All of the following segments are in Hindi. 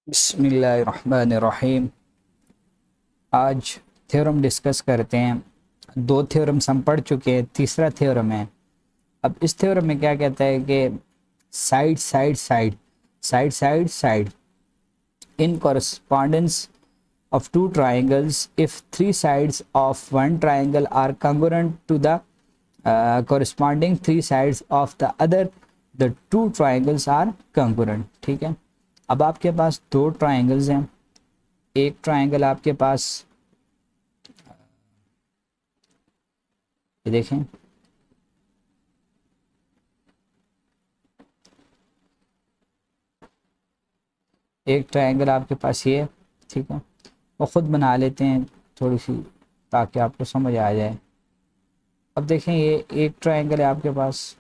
बिस्मिल्लाहिर्रहमानिर्रहीम। आज थ्योरम डिस्कस करते हैं। दो थ्योरम्स हम पढ़ चुके हैं, तीसरा थ्योरम है। अब इस थ्योरम में क्या कहता है कि side side side side side side in correspondence of two triangles if three sides of one triangle are congruent to the corresponding three sides of the other, the two triangles are congruent। ठीक है, अब आपके पास दो ट्राइंगल्स हैं। एक ट्राइंगल आपके पास ये देखें, एक ट्राइंगल आपके पास ये है, ठीक है। वो ख़ुद बना लेते हैं थोड़ी सी ताकि आपको समझ आ जाए। अब देखें, ये एक ट्राइंगल है आपके पास,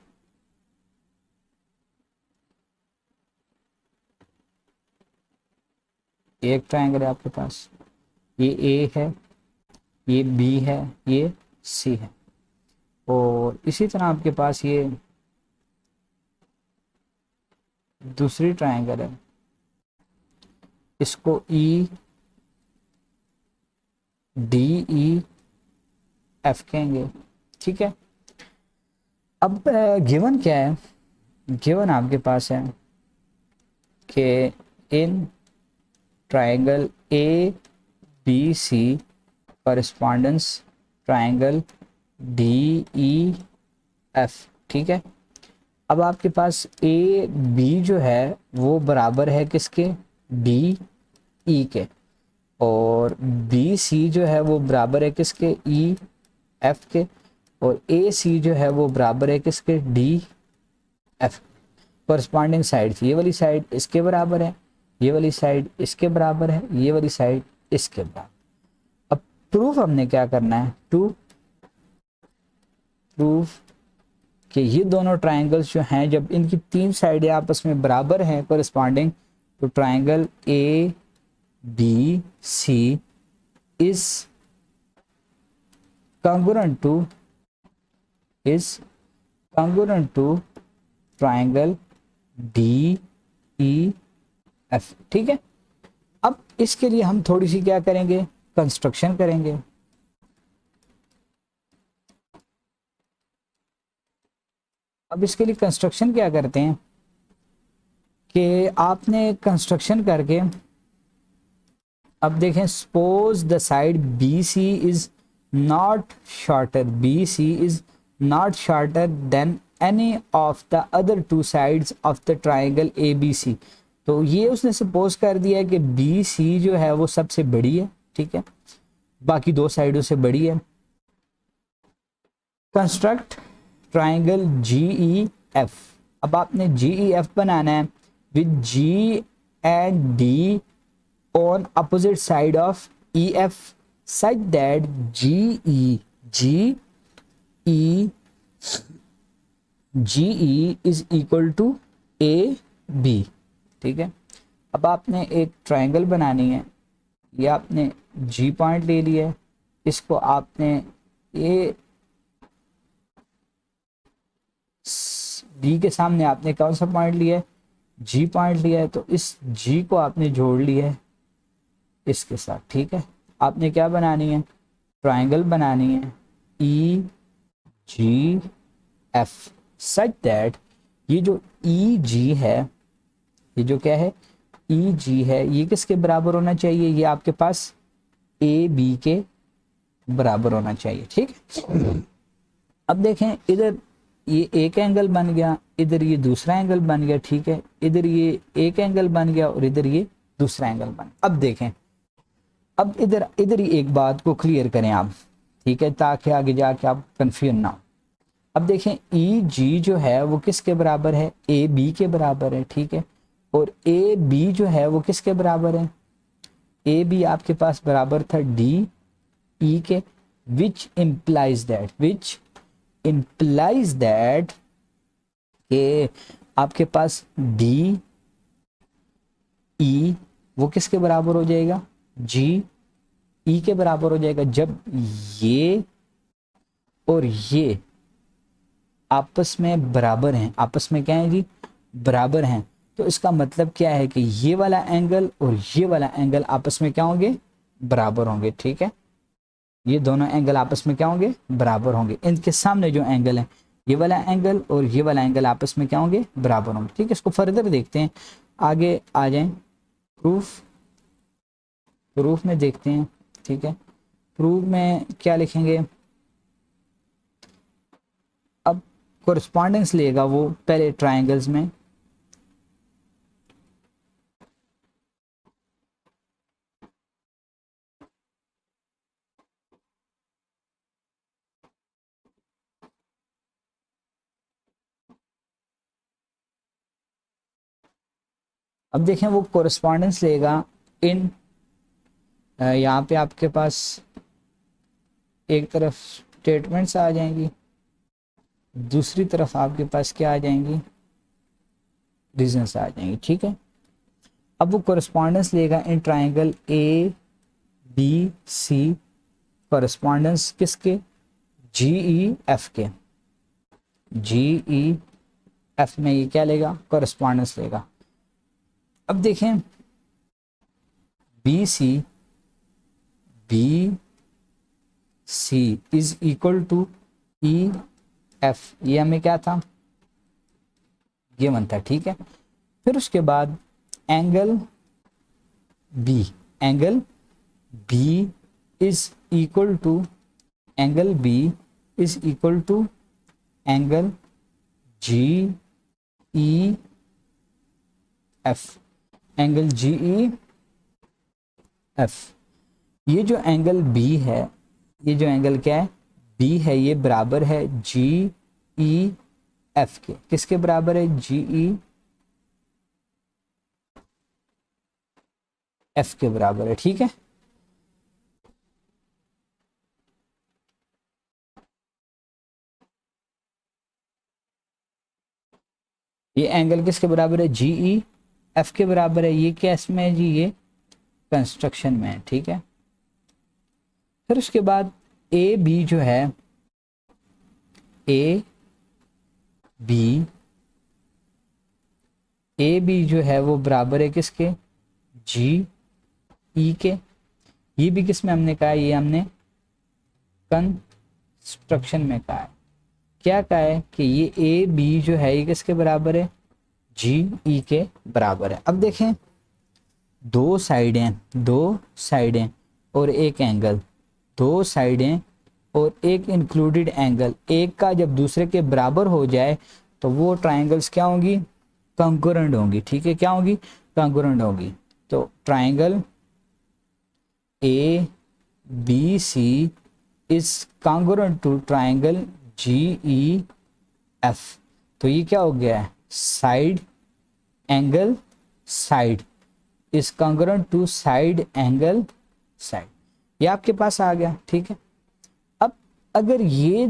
एक ट्राइंगल है आपके पास, ये ए है, ये बी है, ये सी है। और इसी तरह आपके पास ये दूसरी ट्राइंगल है, इसको ई डी ई एफ कहेंगे, ठीक है। अब गिवन क्या है? गिवन आपके पास है कि in triangle A B C correspondence triangle D E F, ठीक है। अब आपके पास ए बी जो है वो बराबर है किसके? डी ई के। और बी सी जो है वो बराबर है किसके? ई एफ के। और ए सी जो है वो बराबर है किसके? D F. कॉरस्पॉन्डिंग साइड, ये वाली साइड इसके बराबर है, ये वाली साइड इसके बराबर है, ये वाली साइड इसके बराबर। अब प्रूफ हमने क्या करना है? टू प्रूफ कि ये दोनों ट्राइंगल्स जो हैं, जब इनकी तीन साइडें आपस में बराबर हैं कॉरस्पॉन्डिंग, तो triangle A B C is congruent to is congruent to triangle D E F, ठीक है। अब इसके लिए हम थोड़ी सी क्या करेंगे? कंस्ट्रक्शन करेंगे। अब इसके लिए कंस्ट्रक्शन क्या करते हैं कि आपने कंस्ट्रक्शन करके, अब देखें, suppose the side B C is not shorter, B C is not shorter than any of the other two sides of the triangle A B C. तो ये उसने सपोज कर दिया है कि बी सी जो है वो सबसे बड़ी है, ठीक है, बाकी दो साइडों से बड़ी है। Construct triangle G E F. अब आपने जी ई एफ बनाना है with G and D on opposite side of EF such that GE is equal to AB, ठीक है। अब आपने एक ट्रायंगल बनानी है, ये आपने G पॉइंट ले लिया है, इसको आपने ए डी के सामने आपने कौन सा पॉइंट लिया है? G पॉइंट लिया है। तो इस G को आपने जोड़ लिया है इसके साथ, ठीक है। आपने क्या बनानी है? ट्राइंगल बनानी है ई जी एफ सच दैट ये जो ई जी है, ये जो क्या है? ई जी है, ये किसके बराबर होना चाहिए? ये आपके पास ए बी के बराबर होना चाहिए, ठीक है। अब देखें, इधर ये एक एंगल बन गया, इधर ये दूसरा एंगल बन गया, ठीक है। इधर ये एक एंगल बन गया और इधर ये दूसरा एंगल बन गया। अब देखें, अब इधर इधर ही एक बात को क्लियर करें आप, ठीक है, ताकि आगे जाके आप कंफ्यूज ना हो। अब देखें, ई जी जो है वो किसके बराबर है? ए बी के बराबर है, ठीक है। और ए बी जो है वो किसके बराबर है? ए बी आपके पास बराबर था डी ई के, विच इम्प्लाइज दैट के आपके पास डी ई वो किसके बराबर हो जाएगा? जी ई के बराबर हो जाएगा जब ये और ये आपस में बराबर हैं। आपस में क्या है जी? बराबर हैं। तो इसका मतलब क्या है कि ये वाला एंगल और ये वाला एंगल आपस में क्या होंगे, बराबर होंगे। ठीक है, ये दोनों एंगल आपस में क्या होंगे, बराबर होंगे। इनके सामने जो एंगल है, ये वाला एंगल और ये वाला एंगल आपस में क्या होंगे, बराबर होंगे। ठीक है, इसको फर्दर देखते हैं, आगे आ जाएं, प्रूफ, प्रूफ में देखते हैं। ठीक है, प्रूफ में क्या लिखेंगे, अब कोरिस्पॉन्डेंस लेगा वो पहले ट्राइंगल्स में। अब देखें वो कोरिस्पॉन्डेंस लेगा इन, यहाँ पे आपके पास एक तरफ स्टेटमेंट्स आ जाएंगी, दूसरी तरफ आपके पास क्या आ जाएंगी, रीजंस आ जाएंगी। ठीक है, अब वो कोरिस्पॉन्डेंस लेगा in triangle A B C, correspondence किसके, जी ई एफ के, जी ई एफ में ये क्या लेगा, कोरिस्पॉन्डेंस लेगा। अब देखें B C, B C is equal to E F, ये हमें क्या था, गिवन था। ठीक है, फिर उसके बाद angle B, angle B is equal to, angle B is equal to angle G E F, angle G E F. ये जो एंगल बी है, ये जो एंगल क्या है, बी है, ये बराबर है जी ई एफ के, किसके बराबर है, जी ई एफ के बराबर है। ठीक है, ये एंगल किसके बराबर है, जी ई एफ के बराबर है। ये क्या इसमें है जी, ये कंस्ट्रक्शन में है। ठीक है, फिर उसके बाद ए बी जो है, ए बी, ए बी जो है वो बराबर है किसके, जी ई के। ये भी किस में हमने कहा है, ये हमने कंस्ट्रक्शन में कहा है। क्या कहा है कि ये ए बी जो है ये किसके बराबर है, जी ई के बराबर है। अब देखें दो साइडें, दो साइडें और एक एंगल, दो साइडें और एक इंक्लूडेड एंगल, एक का जब दूसरे के बराबर हो जाए तो वो ट्राइंगल्स क्या होंगी, कंकरेंट होंगी। ठीक है, क्या होंगी, कंकरेंट होंगी। तो triangle A B C is congruent to triangle G E F. तो ये क्या हो गया है, side angle side is congruent to side angle side, ये आपके पास आ गया। ठीक है, अब अगर ये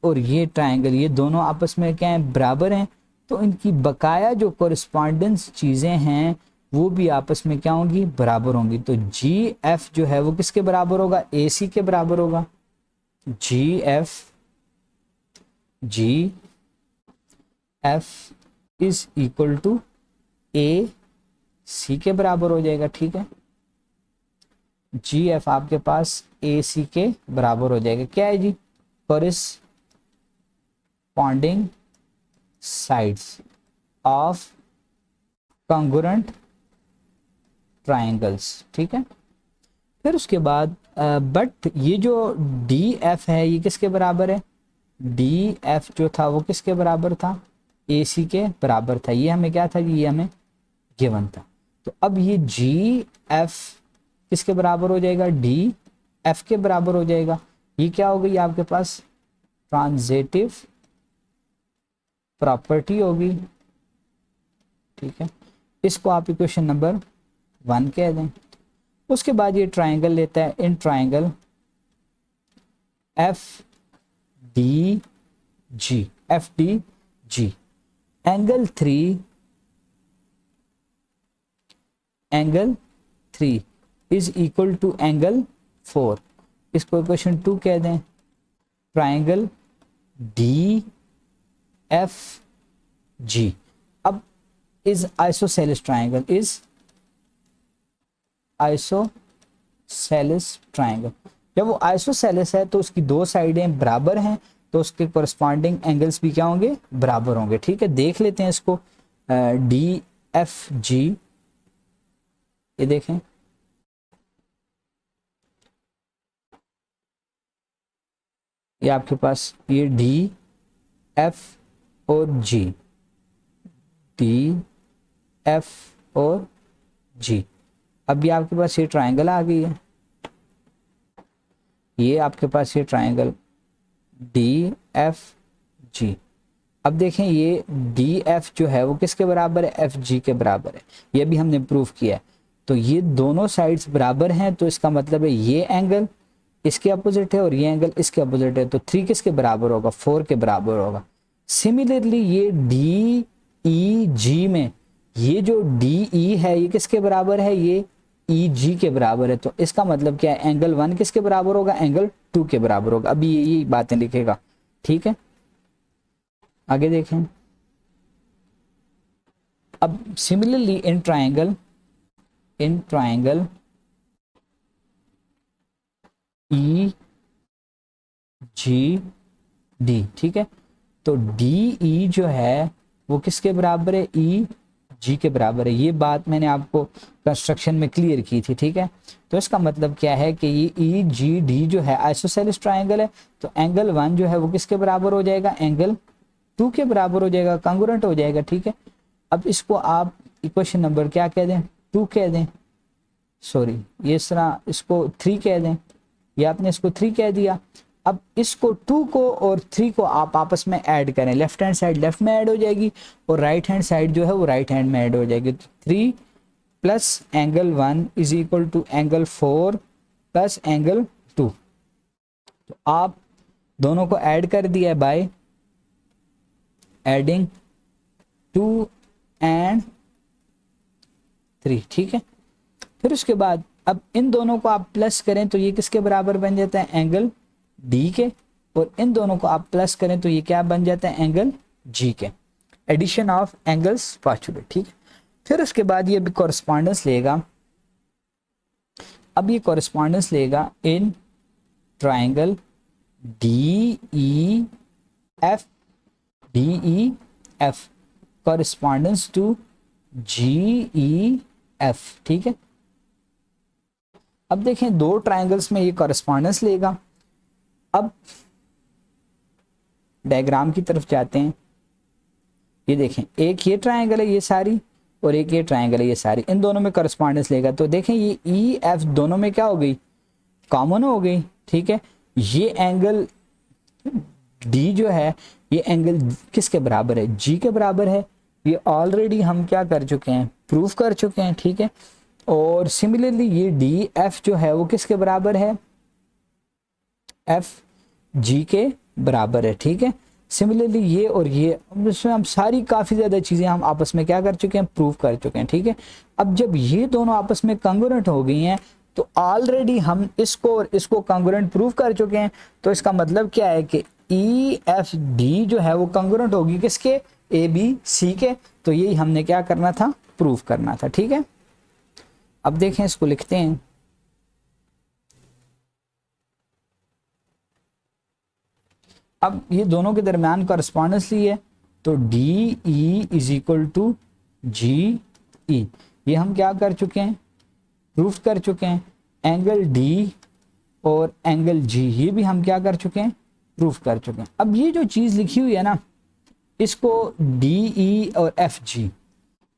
और ये ट्राइंगल ये दोनों आपस में क्या है, बराबर हैं, तो इनकी बकाया जो कोरिस्पॉन्डेंस चीज़ें हैं वो भी आपस में क्या होंगी, बराबर होंगी। तो जी एफ जो है वो किसके बराबर होगा, ए सी के बराबर होगा। G F, G F is equal to A C के बराबर हो जाएगा। ठीक है, जी एफ आपके पास ए सी के बराबर हो जाएगा। क्या है जी, corresponding sides of congruent triangles. ठीक है, फिर उसके बाद बट ये जो डी एफ है ये किसके बराबर है, डी एफ जो था वो किसके बराबर था, ए सी के बराबर था। ये हमें क्या था, ये हमें गिवन था। तो अब ये जी एफ किसके बराबर हो जाएगा, डी एफ के बराबर हो जाएगा। ये क्या हो गई आपके पास, ट्रांजिटिव प्रॉपर्टी होगी। ठीक है, इसको आप इक्वेशन नंबर 1 कह दें। उसके बाद ये ट्राइंगल लेता है, in triangle F D G, F D G, angle 3, angle 3 is equal to angle 4, इसको इक्वेशन 2 कह दें। ट्राइंगल डी एफ जी, अब is isosceles triangle, is isosceles triangle. जब वो आइसोसेलेस है तो उसकी दो साइडें बराबर हैं, तो उसके कोरस्पॉन्डिंग एंगल्स भी क्या होंगे, बराबर होंगे। ठीक है, देख लेते हैं इसको। डी एफ जी, ये देखें, ये आपके पास ये डी एफ और जी, डी एफ और जी। अब ये आपके पास ये ट्राइंगल आ गई है, ये आपके पास ये ट्राइंगल डी एफ जी। अब देखें ये डी एफ जो है वो किसके बराबर है, एफ जी के बराबर है, ये भी हमने प्रूफ किया है। तो ये दोनों साइड्स बराबर हैं, तो इसका मतलब है ये एंगल इसके अपोजिट है और ये एंगल इसके अपोजिट है, तो 3 किसके बराबर होगा, 4 के बराबर होगा। सिमिलरली ये डी ई जी में ये जो डी ई है ये किसके बराबर है, ये ई जी के बराबर है, तो इसका मतलब क्या है, एंगल 1 किसके बराबर होगा, एंगल 2 के बराबर होगा। अभी ये बातें लिखेगा। ठीक है, आगे देखें। अब similarly in triangle E G D, ठीक है, तो डी ई जो है वो किसके बराबर है, ई जी के बराबर है। ये बात मैंने आपको कंस्ट्रक्शन में क्लियर की थी। ठीक है, तो इसका मतलब क्या है कि ये ई जी डी जो है आइसोसेलेस ट्राइंगल है, तो एंगल 1 जो है वो किसके बराबर हो जाएगा, एंगल 2 के बराबर हो जाएगा, कांग्रुएंट हो जाएगा। ठीक है, अब इसको आप इक्वेशन नंबर क्या कह दें, 2 कह दें, सॉरी ये इस तरह इसको 3 कह दें, या आपने इसको 3 कह दिया। अब इसको 2 को और 3 को आप आपस में ऐड करें, लेफ्ट हैंड साइड लेफ्ट में ऐड हो जाएगी और राइट हैंड साइड जो है वो राइट हैंड में ऐड हो जाएगी। तो 3 plus angle 1 is equal to angle 4 plus angle 2। तो आप दोनों को ऐड कर दिया बाय एडिंग 2 एंड 3। ठीक है, फिर उसके बाद अब इन दोनों को आप प्लस करें तो ये किसके बराबर बन जाता है, एंगल डी के, और इन दोनों को आप प्लस करें तो ये क्या बन जाता है, एंगल जी के। Addition of angles possible. ठीक है, फिर उसके बाद ये भी कॉरेस्पॉन्डेंस लेगा। अब ये कॉरेस्पॉन्डेंस लेगा in triangle D E F correspondence to G E F. ठीक है, अब देखें दो ट्राइंगल्स में ये कॉरेस्पॉन्डेंस लेगा। अब डायग्राम की तरफ जाते हैं। ये देखें, एक ये ट्राइंगल है ये सारी, और एक ये ट्राइंगल है ये सारी, इन दोनों में कॉरेस्पॉन्डेंस लेगा। तो देखें ये ई एफ दोनों में क्या हो गई, कॉमन हो गई। ठीक है, ये एंगल डी जो है ये एंगल किसके बराबर है, जी के बराबर है। ये ऑलरेडी हम क्या कर चुके हैं, प्रूफ कर चुके हैं। ठीक है, और सिमिलरली ये डी एफ जो है वो किसके बराबर है, एफ जी के बराबर है। ठीक है, सिमिलरली ये और ये, इसमें हम सारी काफ़ी ज़्यादा चीज़ें हम आपस में क्या कर चुके हैं, प्रूव कर चुके हैं। ठीक है, अब जब ये दोनों आपस में कांग्रुएंट हो गई हैं तो ऑलरेडी हम इसको और इसको कांग्रुएंट प्रूव कर चुके हैं। तो इसका मतलब क्या है कि ई एफ डी जो है वो कांग्रुएंट होगी किसके, ए बी सी के। तो यही हमने क्या करना था, प्रूव करना था। ठीक है, अब देखें इसको लिखते हैं। अब ये दोनों के दरमियान कॉरेस्पॉन्डेंस ली है, तो D E is equal to G E, ये हम क्या कर चुके हैं, प्रूफ कर चुके हैं। एंगल डी और एंगल जी ये भी हम क्या कर चुके हैं, प्रूफ कर चुके हैं। अब ये जो चीज़ लिखी हुई है ना, इसको डी ई और एफ जी,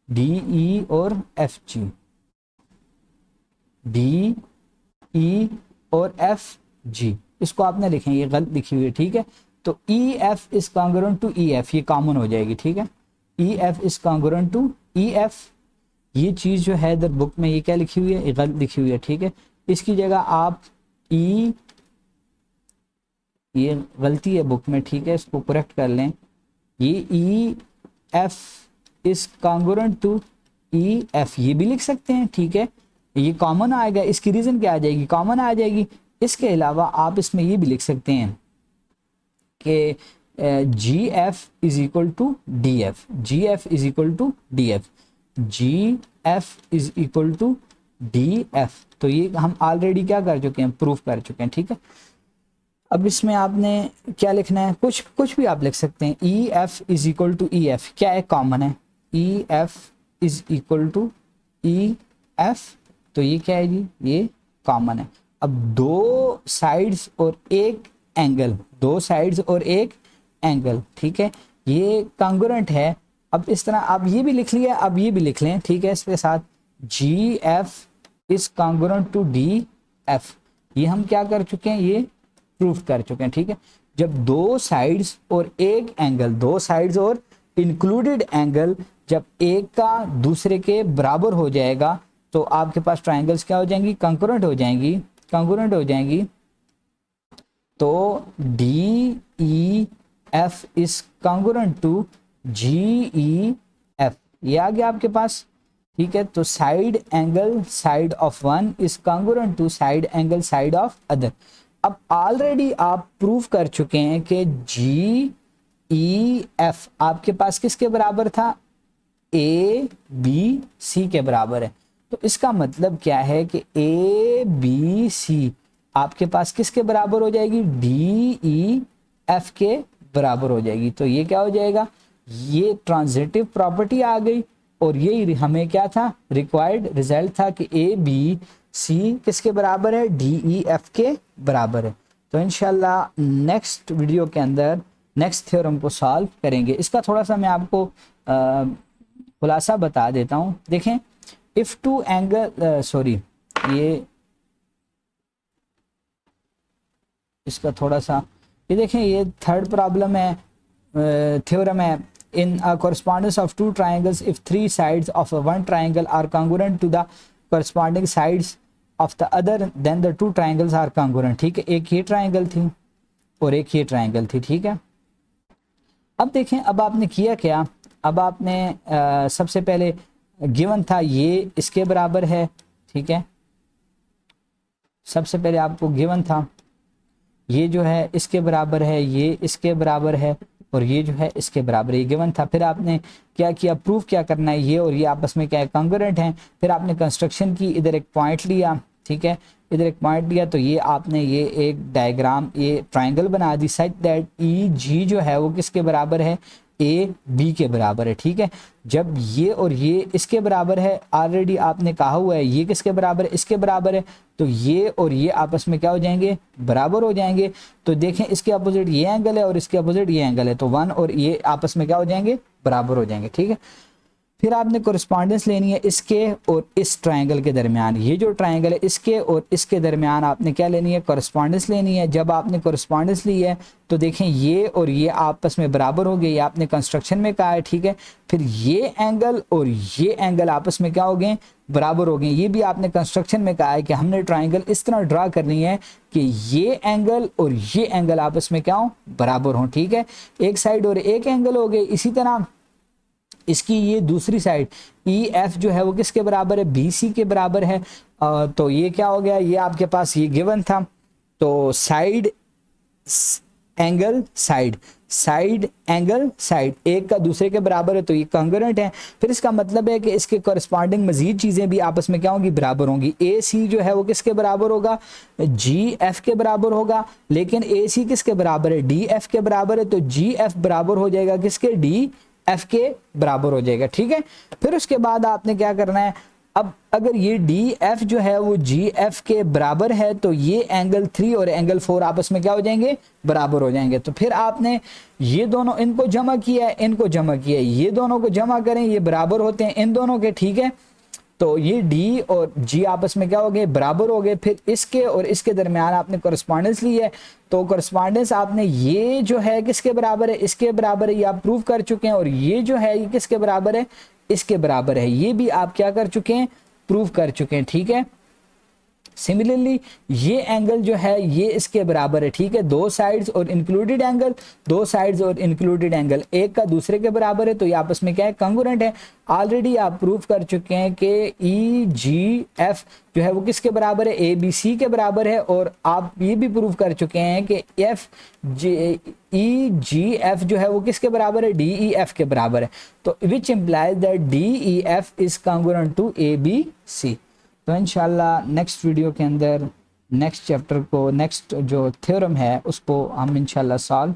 डी ई और एफ जी, डी ई और एफ जी, इसको आपने लिखें, ये गलत लिखी हुई है। ठीक है, तो E F is congruent to E F, ये कॉमन हो जाएगी। ठीक है, E F is congruent to E F, ये चीज़ जो है इधर बुक में ये क्या लिखी हुई है, ये गलत लिखी हुई है। ठीक है, इसकी जगह आप ई, ये गलती है बुक में। ठीक है, इसको करेक्ट कर लें। ये E F is congruent to E F, ये भी लिख सकते हैं। ठीक है, ये कॉमन आएगा, इसकी रीजन क्या आ जाएगी, कॉमन आ जाएगी। इसके अलावा आप इसमें ये भी लिख सकते हैं कि G F is equal to D F, G F is equal to D F, G F is equal to D F. तो ये हम ऑलरेडी क्या कर चुके हैं, प्रूफ कर चुके हैं, ठीक है। अब इसमें आपने क्या लिखना है, कुछ कुछ भी आप लिख सकते हैं। E F is equal to E F, क्या है, कॉमन है। E F is equal to E F, तो ये क्या है जी, ये कॉमन है। अब दो साइड्स और एक एंगल, दो साइड्स और एक एंगल, ठीक है, ये कॉन्ग्रुएंट है। अब इस तरह आप ये भी लिख लिया, अब ये भी लिख लें, ठीक है, इसके साथ G F is congruent to D F. ये हम क्या कर चुके हैं, ये प्रूफ कर चुके हैं, ठीक है। जब दो साइड्स और एक एंगल, दो साइड्स और इंक्लूडेड एंगल जब एक का दूसरे के बराबर हो जाएगा तो आपके पास ट्रायंगल्स क्या हो जाएंगी, कंकरेंट हो जाएंगी, कंकरेंट हो जाएंगी। तो D E F is concurrent to G E F, ये आ गया आपके पास, ठीक है। तो side angle side of one is concurrent to side angle side of other. अब ऑलरेडी आप प्रूव कर चुके हैं कि जी ई एफ आपके पास किसके बराबर था, ए बी सी के बराबर है। तो इसका मतलब क्या है कि ए बी सी आपके पास किसके बराबर हो जाएगी, डी ई एफ के बराबर हो जाएगी। तो ये क्या हो जाएगा, ये ट्रांजिटिव प्रॉपर्टी आ गई और ये हमें क्या था, रिक्वायर्ड रिजल्ट था कि ए बी सी किसके बराबर है, डी ई एफ के बराबर है। तो इंशाल्लाह नेक्स्ट वीडियो के अंदर नेक्स्ट थ्योरम को सॉल्व करेंगे। इसका थोड़ा सा मैं आपको खुलासा बता देता हूँ। देखें, इफ टू एंगल सॉरी ये इसका थोड़ा सा ये देखें, ये थर्ड प्रॉब्लम है, थ्योरम है। इन अ correspondence of two triangles if three sides of one triangle are congruent to the corresponding sides of the other then the two triangles are congruent, ठीक है। एक ये ट्राइंगल थी और एक ये ट्राइंगल थी, ठीक है। अब देखें, अब आपने किया क्या, अब आपने सबसे पहले गिवन था ये इसके बराबर है, ठीक है। सबसे पहले आपको गिवन था ये जो है इसके बराबर है, ये इसके बराबर है और ये जो है इसके बराबर, ये गिवन था। फिर आपने क्या किया, प्रूफ क्या करना है, ये और ये आपस में क्या है, कॉन्ग्रुएंट हैं। फिर आपने कंस्ट्रक्शन की, इधर एक पॉइंट लिया, ठीक है, इधर एक पॉइंट लिया, तो ये आपने ये एक डायग्राम, ये ट्राइंगल बना दी सच दैट ई जी जो है वो किसके बराबर है, ए बी के बराबर है, ठीक है। जब ये और ये इसके बराबर है, ऑलरेडी आपने कहा हुआ है ये किसके बराबर है, इसके बराबर है, तो ये और ये आपस में क्या हो जाएंगे, बराबर हो जाएंगे। तो देखें, इसके अपोजिट ये एंगल है और इसके अपोजिट ये एंगल है, तो वन और ये आपस में क्या हो जाएंगे, बराबर हो जाएंगे, ठीक है। फिर आपने कोरिस्पॉन्डेंस लेनी है इसके और इस ट्रायंगल के दरमियान, ये जो ट्रायंगल है इसके और इसके दरमियान आपने क्या लेनी है, कोरिस्पॉन्डेंस लेनी है। जब आपने कोरिस्पॉन्डेंस ली है तो देखें ये और ये आपस में बराबर हो गए, ये आपने कंस्ट्रक्शन में कहा है, ठीक है। फिर ये एंगल और ये एंगल आपस में क्या हो गए, बराबर हो गए। ये भी आपने कंस्ट्रक्शन में कहा है कि हमने ट्राइंगल इस तरह ड्रा करनी है कि ये एंगल और ये एंगल आपस में क्या हो, बराबर हो, ठीक है। एक साइड और एक एंगल हो गए। इसी तरह इसकी ये दूसरी साइड ई एफ जो है वो किसके बराबर है, बी सी के बराबर है। तो ये क्या हो गया, ये आपके पास ये गिवन था। तो side angle side, side angle side एक का दूसरे के बराबर है, तो ये कॉन्ग्रुएंट है। फिर इसका मतलब है कि इसके कॉरस्पॉन्डिंग मजीद चीज़ें भी आपस में क्या होंगी, बराबर होंगी। ए सी जो है वो किसके बराबर होगा, जी एफ के बराबर होगा। लेकिन ए सी किसके बराबर है, डी एफ के बराबर है, तो जी एफ बराबर हो जाएगा किसके, डी एफ के बराबर हो जाएगा, ठीक है। फिर उसके बाद आपने क्या करना है, अब अगर ये डी एफ जो है वो जी एफ के बराबर है तो ये एंगल 3 और एंगल 4 आपस में क्या हो जाएंगे, बराबर हो जाएंगे। तो फिर आपने ये दोनों इनको जमा किया है, इनको जमा किया है, ये दोनों को जमा करें, ये बराबर होते हैं इन दोनों के, ठीक है। तो ये डी और जी आपस में क्या हो गए, बराबर हो गए। फिर इसके और इसके दरमियान आपने कोरिस्पॉन्डेंस ली है, तो कोरिस्पॉन्डेंस आपने ये जो है किसके बराबर है, इसके बराबर है, ये आप प्रूव कर चुके हैं। और ये जो है ये किसके बराबर है, इसके बराबर है, ये भी आप क्या कर चुके हैं, प्रूव कर चुके हैं, ठीक है। सिमिलरली ये एंगल जो है ये इसके बराबर है, ठीक है, दो साइड्स और इंक्लूडेड एंगल, दो साइड्स और इंक्लूडेड एंगल एक का दूसरे के बराबर है, तो ये आपस में क्या है, कंग्रुएंट है। ऑलरेडी आप प्रूव कर चुके हैं कि ई जी एफ जो है वो किसके बराबर है, ए बी सी के बराबर है, और आप ये भी प्रूव कर चुके हैं कि एफ ई जी एफ जो है वो किसके बराबर है, डी ई एफ के बराबर है। तो which implies that D E F is congruent to A B C. तो इंशाल्लाह नेक्स्ट वीडियो के अंदर नेक्स्ट चैप्टर को, नेक्स्ट जो थ्योरम है उसको हम इंशाल्लाह सॉल्व